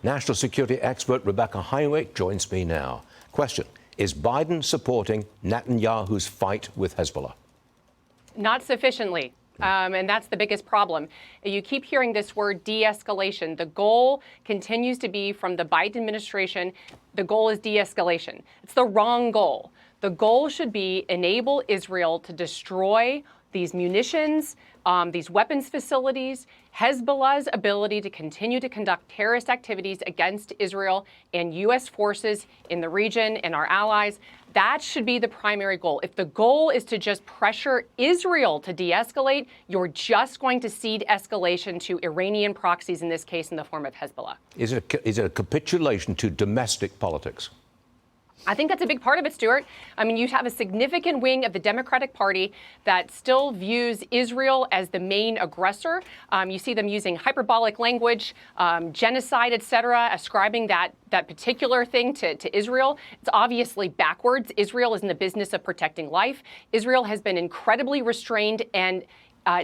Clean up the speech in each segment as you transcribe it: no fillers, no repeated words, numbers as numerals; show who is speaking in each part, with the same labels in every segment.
Speaker 1: National security expert Rebeccah Heinrichs joins me now. Question: is Biden supporting Netanyahu's fight with Hezbollah?
Speaker 2: Not sufficiently. And that's the biggest problem. You keep hearing this word de-escalation. The goal continues to be from the Biden administration, the goal is de-escalation. It's the wrong goal. The goal should be enable Israel to destroy these munitions, these weapons facilities, Hezbollah's ability to continue to conduct terrorist activities against Israel and U.S. forces in the region and our allies. That should be the primary goal. If the goal is to just pressure Israel to de-escalate, you're just going to cede escalation to Iranian proxies, in this case in the form of Hezbollah.
Speaker 1: Is it a capitulation to domestic politics?
Speaker 2: I think that's a big part of it, Stuart. I mean, you have a significant wing of the Democratic Party that still views Israel as the main aggressor. You see them using hyperbolic language, genocide, et cetera, ascribing that particular thing to Israel. It's obviously backwards. Israel is in the business of protecting life. Israel has been incredibly restrained and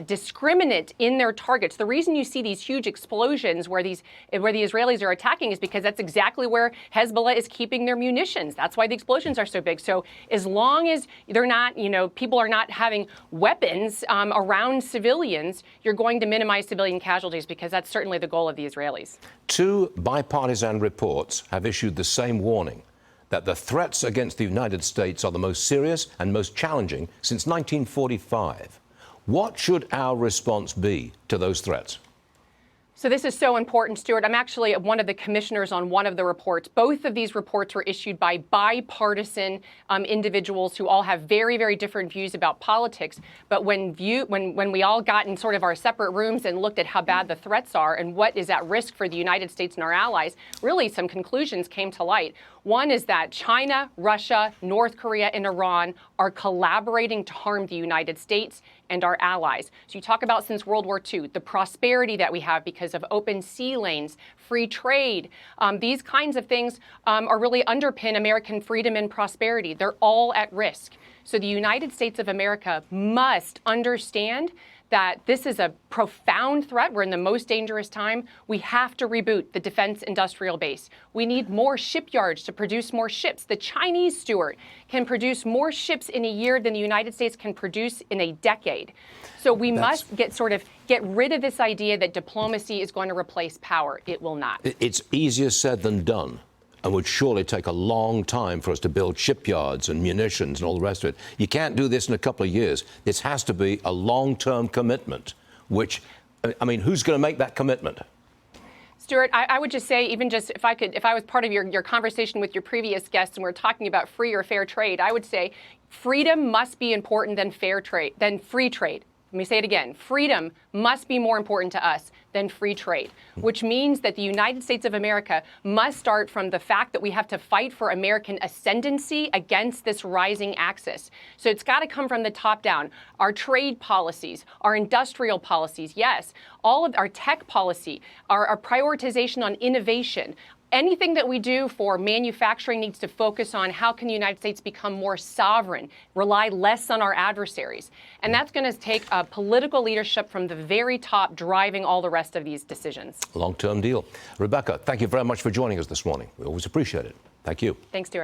Speaker 2: discriminate in their targets. The reason you see these huge explosions where the Israelis are attacking is because that's exactly where Hezbollah is keeping their munitions. That's why the explosions are so big. So as long as they're not, people are not having weapons around civilians, you're going to minimize civilian casualties, because that's certainly the goal of the Israelis.
Speaker 1: Two bipartisan reports have issued the same warning, that the threats against the United States are the most serious and most challenging since 1945. What should our response be to those threats?
Speaker 2: So this is so important, Stuart. I'm actually one of the commissioners on one of the reports. Both of these reports were issued by bipartisan individuals who all have very, very different views about politics. But when we all got in sort of our separate rooms and looked at how bad the threats are and what is at risk for the United States and our allies, really some conclusions came to light. One is that China, Russia, North Korea, and Iran are collaborating to harm the United States and our allies. So you talk about since World War II, the prosperity that we have because of open sea lanes, free trade. These kinds of things are really underpin American freedom and prosperity. They're all at risk. So the United States of America must understand that this is a profound threat. We're in the most dangerous time. We have to reboot the defense industrial base. We need more shipyards to produce more ships. The Chinese, Stuart, can produce more ships in a year than the United States can produce in a decade. So we must get rid of this idea that diplomacy is going to replace power. It will not.
Speaker 1: It's easier said than done, and would surely take a long time for us to build shipyards and munitions and all the rest of it. You can't do this in a couple of years. This has to be a long-term commitment, which, I mean, who's going to make that commitment?
Speaker 2: Stuart, I would just say, even just if I was part of your conversation with your previous guests and we're talking about free or fair trade, I would say freedom must be important than free trade. Let me say it again. Freedom must be more important to us than free trade, which means that the United States of America must start from the fact that we have to fight for American ascendancy against this rising axis. So it's got to come from the top down. Our trade policies, our industrial policies, yes, all of our tech policy, our prioritization on innovation. Anything that we do for manufacturing needs to focus on how can the United States become more sovereign, rely less on our adversaries. And that's going to take political leadership from the very top driving all the rest of these decisions.
Speaker 1: Long-term deal. Rebeccah, thank you very much for joining us this morning. We always appreciate it. Thank you.
Speaker 2: Thanks, Stuart.